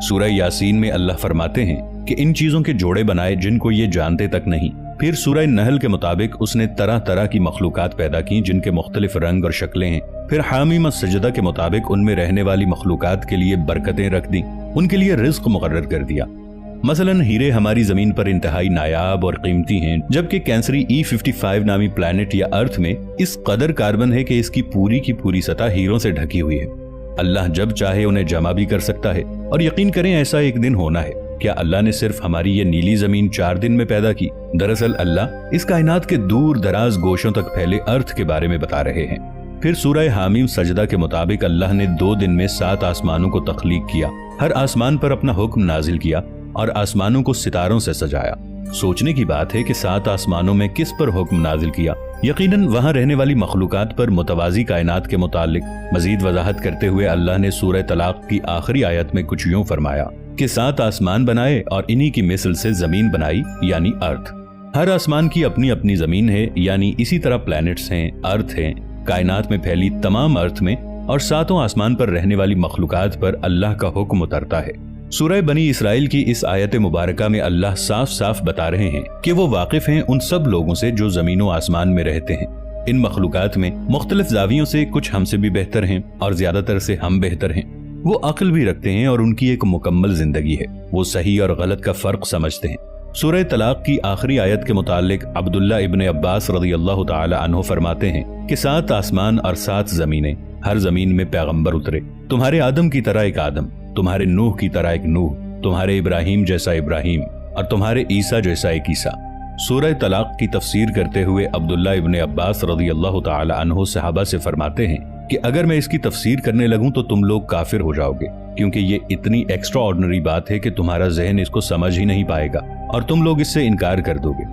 सूरह यासीन में अल्लाह फरमाते हैं कि इन चीजों के जोड़े बनाए जिनको ये जानते तक नहीं। फिर सूरह नहल के मुताबिक उसने तरह तरह की मखलूकात पैदा की जिनके मुख्तलिफ रंग और शक्लें हैं। फिर हामीम सजदा के मुताबिक उनमें रहने वाली मखलूकात के लिए बरकतें रख दी, उनके लिए रिज्क मुकर्रर कर दिया। मसलन हीरे हमारी जमीन पर इंतहाई नायाब और कीमती हैं, जबकि कैंसरी E55 नामी प्लैनेट या अर्थ में इस कदर कार्बन है कि इसकी पूरी सतह हीरों से ढकी हुई है। अल्लाह जब चाहे उन्हें जमा भी कर सकता है, और यकीन करें ऐसा एक दिन होना है। क्या अल्लाह ने सिर्फ हमारी ये नीली जमीन 4 दिन में पैदा की? दरअसल अल्लाह इस कायनात के दूर दराज गोशों तक फैले अर्थ के बारे में बता रहे हैं। फिर सूरह हामीम सजदा के मुताबिक अल्लाह ने 2 दिन में 7 आसमानों को तख्लीक किया, हर आसमान पर अपना हुक्म नाजिल किया और आसमानों को सितारों से सजाया। सोचने की बात है कि 7 आसमानों में किस पर हुक्म नाजिल किया? यकीनन वहां रहने वाली मखलूकात पर मुतवाजी कायनात के मुतालिक मजीद वजाहत करते हुए अल्लाह ने सूरह तलाक की आखिरी आयत में कुछ यूं फरमाया कि 7 आसमान बनाए और इन्हीं की मिसल से जमीन बनाई, यानी अर्थ। हर आसमान की अपनी अपनी जमीन है, यानी इसी तरह प्लैनेट्स हैं, अर्थ हैं, कायनात में फैली तमाम अर्थ में और 7 आसमान पर रहने वाली मखलूकात पर अल्लाह का हुक्म उतरता है। सूरह बनी इसराइल की इस आयत मुबारका में अल्लाह साफ साफ बता रहे हैं कि वो वाकिफ हैं उन सब लोगों से जो जमीन व आसमान में रहते हैं। इन मखलूकात में मुख्तलिफ जावियों से कुछ हमसे भी बेहतर हैं और ज्यादातर से हम बेहतर हैं। वो अक्ल भी रखते हैं और उनकी एक मुकम्मल जिंदगी है। वो सही और गलत का फर्क समझते हैं। सूरह तलाक की आखिरी आयत के मुतालिक अब्दुल्ला इब्न अब्बास रज़ियल्लाहु ताला अन्हु फरमाते हैं कि 7 आसमान और 7 जमीनें, हर जमीन में पैगंबर उतरे, तुम्हारे आदम की तरह एक आदम, तुम्हारे नूह की तरह एक नूह, तुम्हारे इब्राहिम जैसा इब्राहिम और तुम्हारे ईसा जैसा एक ईसा। सूरह तलाक की तफसीर करते हुए अब्दुल्ला इब्न अब्बास रज़ियल्लाहु ताला अन्हु सहाबा से फरमाते हैं कि अगर मैं इसकी तफसीर करने लगूं तो तुम लोग काफिर हो जाओगे, क्योंकि ये इतनी एक्स्ट्रा ऑर्डिनरी बात है कि तुम्हारा जहन इसको समझ ही नहीं पाएगा और तुम लोग इससे इनकार कर दोगे।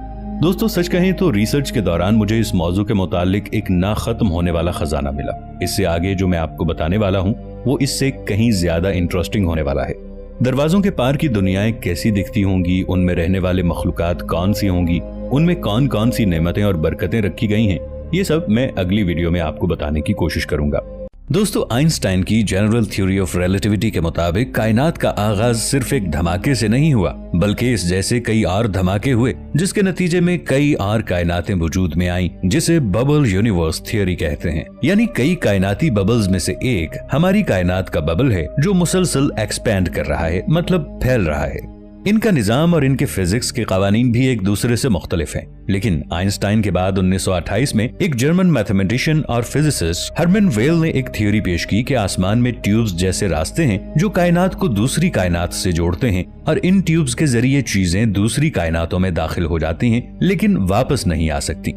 दोस्तों, सच कहें तो रिसर्च के दौरान मुझे इस मौजू के मुतालिक एक ना खत्म होने वाला खजाना मिला। इससे आगे जो मैं आपको बताने वाला हूँ वो इससे कहीं ज्यादा इंटरेस्टिंग होने वाला है। दरवाजों के पार की दुनियाएं कैसी दिखती होंगी, उनमें रहने वाले मखलूकात कौन सी होंगी, उनमें कौन कौन सी नेमतें और बरकतें रखी गई हैं, ये सब मैं अगली वीडियो में आपको बताने की कोशिश करूंगा। दोस्तों, आइंस्टाइन की जनरल थ्योरी ऑफ रिलेटिविटी के मुताबिक कायनात का आगाज सिर्फ एक धमाके से नहीं हुआ, बल्कि इस जैसे कई और धमाके हुए जिसके नतीजे में कई और कायनातें वजूद में आईं, जिसे बबल यूनिवर्स थ्योरी कहते हैं। यानी कई कायनाती बबल्स में से एक हमारी कायनात का बबल है जो मुसलसल एक्सपैंड कर रहा है, मतलब फैल रहा है। इनका निजाम और इनके फिजिक्स के कवानीन भी एक दूसरे से मुख्तलिफ हैं। लेकिन आइंस्टाइन के बाद 1928 में एक जर्मन मैथमेटिशियन और फिजिसिस्ट हरमन वेल ने एक थ्योरी पेश की कि आसमान में ट्यूब्स जैसे रास्ते हैं जो कायनात को दूसरी कायनात से जोड़ते हैं, और इन ट्यूब्स के जरिए चीजें दूसरी कायनातों में दाखिल हो जाती हैं लेकिन वापस नहीं आ सकती।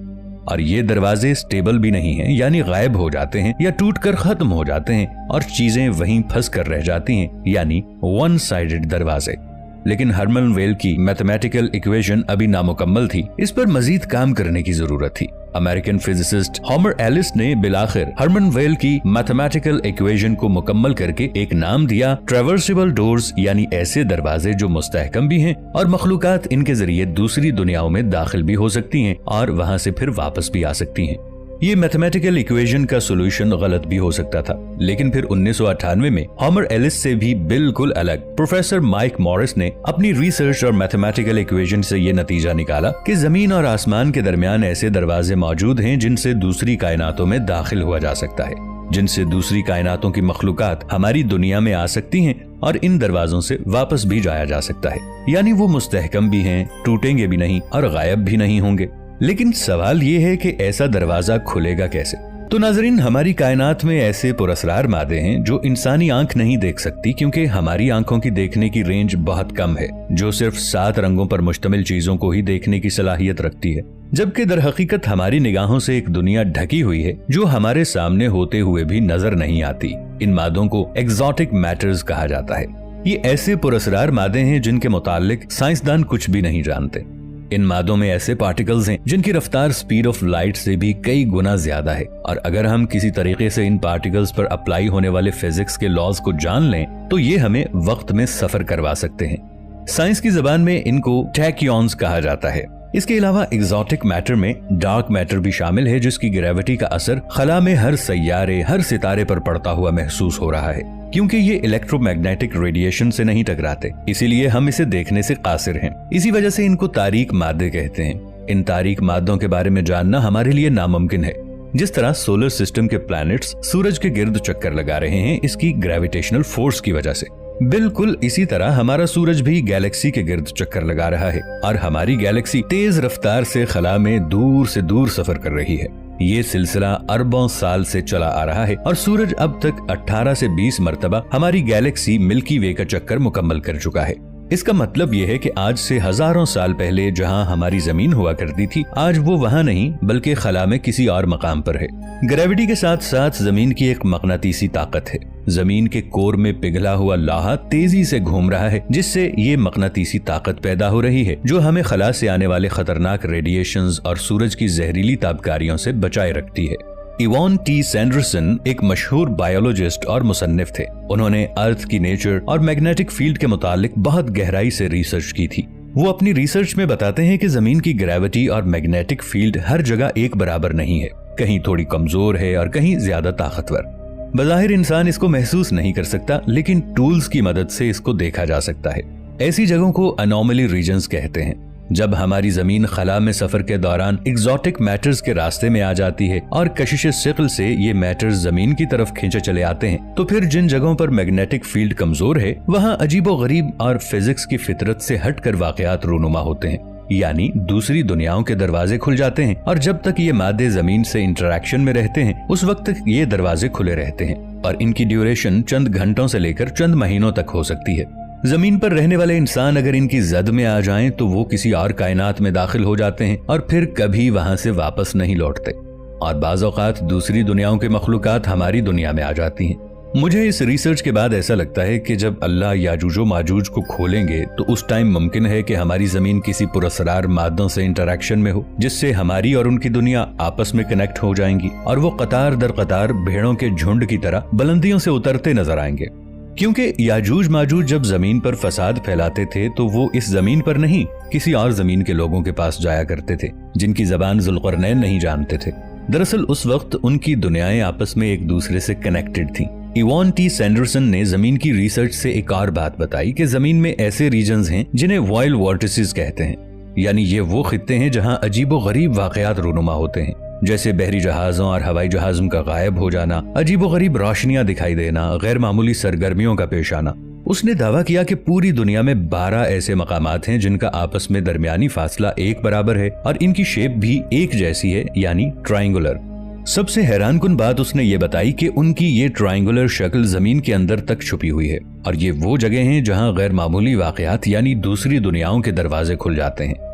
और ये दरवाजे स्टेबल भी नहीं हैं, यानी गायब हो जाते हैं या टूटकर खत्म हो जाते हैं और चीजें वहीं फंस कर रह जाती हैं, यानी वन साइडेड दरवाजे। लेकिन हरमन वेल की मैथमेटिकल इक्वेशन अभी नामुकम्मल थी, इस पर मजीद काम करने की जरूरत थी। अमेरिकन फिजिसिस्ट हॉमर एलिस ने बिलाखिर हरमन वेल की मैथमेटिकल इक्वेशन को मुकम्मल करके एक नाम दिया, ट्रैवर्सिबल डोर्स, यानी ऐसे दरवाजे जो मुस्तहकम भी हैं और मखलूकात इनके जरिए दूसरी दुनियाओं में दाखिल भी हो सकती हैं और वहां से फिर वापस भी आ सकती हैं। ये मैथमेटिकल इक्वेशन का सोल्यूशन गलत भी हो सकता था, लेकिन फिर 1998 में हॉमर एलिस से भी बिल्कुल अलग प्रोफेसर माइक मॉरिस ने अपनी रिसर्च और मैथमेटिकल इक्वेशन से ये नतीजा निकाला कि जमीन और आसमान के दरमियान ऐसे दरवाजे मौजूद हैं जिनसे दूसरी कायनातों में दाखिल हुआ जा सकता है, जिनसे दूसरी कायनातों की मखलूकात हमारी दुनिया में आ सकती हैं और इन दरवाजों से वापस भी जाया जा सकता है। यानी वो मुस्तहकम भी हैं, टूटेंगे भी नहीं और गायब भी नहीं होंगे। लेकिन सवाल ये है कि ऐसा दरवाजा खुलेगा कैसे? तो नाजरीन, हमारी कायनात में ऐसे पुरअसरार मादे हैं जो इंसानी आंख नहीं देख सकती, क्योंकि हमारी आंखों की देखने की रेंज बहुत कम है, जो सिर्फ 7 रंगों पर मुश्तमिल चीजों को ही देखने की सलाहियत रखती है, जबकि दर हकीकत हमारी निगाहों से एक दुनिया ढकी हुई है जो हमारे सामने होते हुए भी नजर नहीं आती। इन मादों को एक्सोटिक मैटर्स कहा जाता है। ये ऐसे पुरअसरार मादे हैं जिनके मुतालिक साइंसदान कुछ भी नहीं जानते। इन मादों में ऐसे पार्टिकल्स हैं जिनकी रफ्तार स्पीड ऑफ लाइट से भी कई गुना ज्यादा है, और अगर हम किसी तरीके से इन पार्टिकल्स पर अप्लाई होने वाले फिजिक्स के लॉज को जान लें तो ये हमें वक्त में सफर करवा सकते हैं। साइंस की जबान में इनको टैक्यॉन्स कहा जाता है। इसके अलावा एग्जॉटिक मैटर में डार्क मैटर भी शामिल है, जिसकी ग्रेविटी का असर खला में हर सैयारे, हर सितारे पर पड़ता हुआ महसूस हो रहा है। क्योंकि ये इलेक्ट्रोमैग्नेटिक रेडिएशन से नहीं टकराते, इसीलिए हम इसे देखने से कासिर हैं। इसी वजह से इनको तारीक मादे कहते हैं। इन तारीक मादों के बारे में जानना हमारे लिए नामुमकिन है। जिस तरह सोलर सिस्टम के प्लैनेट्स सूरज के गिर्द चक्कर लगा रहे हैं इसकी ग्रेविटेशनल फोर्स की वजह से, बिल्कुल इसी तरह हमारा सूरज भी गैलेक्सी के गिर्द चक्कर लगा रहा है और हमारी गैलेक्सी तेज रफ्तार से खला में दूर से दूर सफर कर रही है। ये सिलसिला अरबों साल से चला आ रहा है और सूरज अब तक 18 से 20 मरतबा हमारी गैलेक्सी मिल्की वे का चक्कर मुकम्मल कर चुका है। इसका मतलब यह है कि आज से हजारों साल पहले जहां हमारी जमीन हुआ करती थी, आज वो वहां नहीं बल्कि खला में किसी और मकाम पर है। ग्रेविटी के साथ साथ जमीन की एक मकनातीसी ताकत है। जमीन के कोर में पिघला हुआ लोहा तेजी से घूम रहा है, जिससे ये मकनातीसी ताकत पैदा हो रही है जो हमें खला से आने वाले खतरनाक रेडिएशंस और सूरज की जहरीली ताबकारियों से बचाए रखती है। इवान टी सैंडरसन एक मशहूर बायोलॉजिस्ट और मुसन्निफ थे। उन्होंने अर्थ की नेचर और मैग्नेटिक फील्ड के मुतालिक बहुत गहराई से रिसर्च की थी। वो अपनी रिसर्च में बताते हैं कि जमीन की ग्रेविटी और मैग्नेटिक फील्ड हर जगह एक बराबर नहीं है, कहीं थोड़ी कमजोर है और कहीं ज्यादा ताकतवर। बज़ाहिर इंसान इसको महसूस नहीं कर सकता, लेकिन टूल्स की मदद से इसको देखा जा सकता है। ऐसी जगहों को अनोमली रीजन्स कहते हैं। जब हमारी जमीन खला में सफर के दौरान एग्जॉटिक मैटर्स के रास्ते में आ जाती है और कशिश सिक्ल से ये मैटर्स जमीन की तरफ खींचे चले आते हैं, तो फिर जिन जगहों पर मैग्नेटिक फील्ड कमजोर है वहाँ अजीबो गरीब और फिजिक्स की फितरत से हटकर वाकयात रूनुमा होते हैं, यानी दूसरी दुनियाओं के दरवाजे खुल जाते हैं। और जब तक ये मादे जमीन से इंटरेक्शन में रहते हैं उस वक्त तक ये दरवाजे खुले रहते हैं और इनकी ड्यूरेशन चंद घंटों से लेकर चंद महीनों तक हो सकती है। जमीन पर रहने वाले इंसान अगर इनकी जद में आ जाएं तो वो किसी और कायनात में दाखिल हो जाते हैं और फिर कभी वहां से वापस नहीं लौटते। और बाज़ औक़ात दूसरी दुनियाओं के मखलूकात हमारी दुनिया में आ जाती हैं। मुझे इस रिसर्च के बाद ऐसा लगता है कि जब अल्लाह याजूजो माजूज को खोलेंगे तो उस टाइम मुमकिन है कि हमारी जमीन किसी पुरअसरार मादों से इंटरेक्शन में हो, जिससे हमारी और उनकी दुनिया आपस में कनेक्ट हो जाएंगी और वो कतार दर कतार भेड़ों के झुंड की तरह बुलंदियों से उतरते नजर आएंगे। क्योंकि याजूज माजूज जब जमीन पर फसाद फैलाते थे तो वो इस जमीन पर नहीं किसी और जमीन के लोगों के पास जाया करते थे जिनकी जबान जुल्करनैन नहीं जानते थे। दरअसल उस वक्त उनकी दुनियाएं आपस में एक दूसरे से कनेक्टेड थीं। इवान टी सैंडरसन ने जमीन की रिसर्च से एक और बात बताई कि जमीन में ऐसे रीजन्स हैं जिन्हें वाइल्ड वॉर्टिसेस कहते हैं, यानी ये वो खित्ते हैं जहां अजीबो गरीब वाकयात रूनुमा होते हैं, जैसे बहरी जहाजों और हवाई जहाजों का गायब हो जाना, अजीबो गरीब रोशनियां दिखाई देना, गैर मामूली सरगर्मियों का पेश आना। उसने दावा किया कि पूरी दुनिया में 12 ऐसे मकामात हैं जिनका आपस में दरमियानी फासला एक बराबर है और इनकी शेप भी एक जैसी है, यानी ट्रायंगुलर। सबसे हैरानकुन बात उसने ये बताई कि उनकी ये ट्रायंगुलर शक्ल जमीन के अंदर तक छुपी हुई है और ये वो जगह हैं जहां गैर मामूली वाकयात यानी दूसरी दुनियाओं के दरवाजे खुल जाते हैं।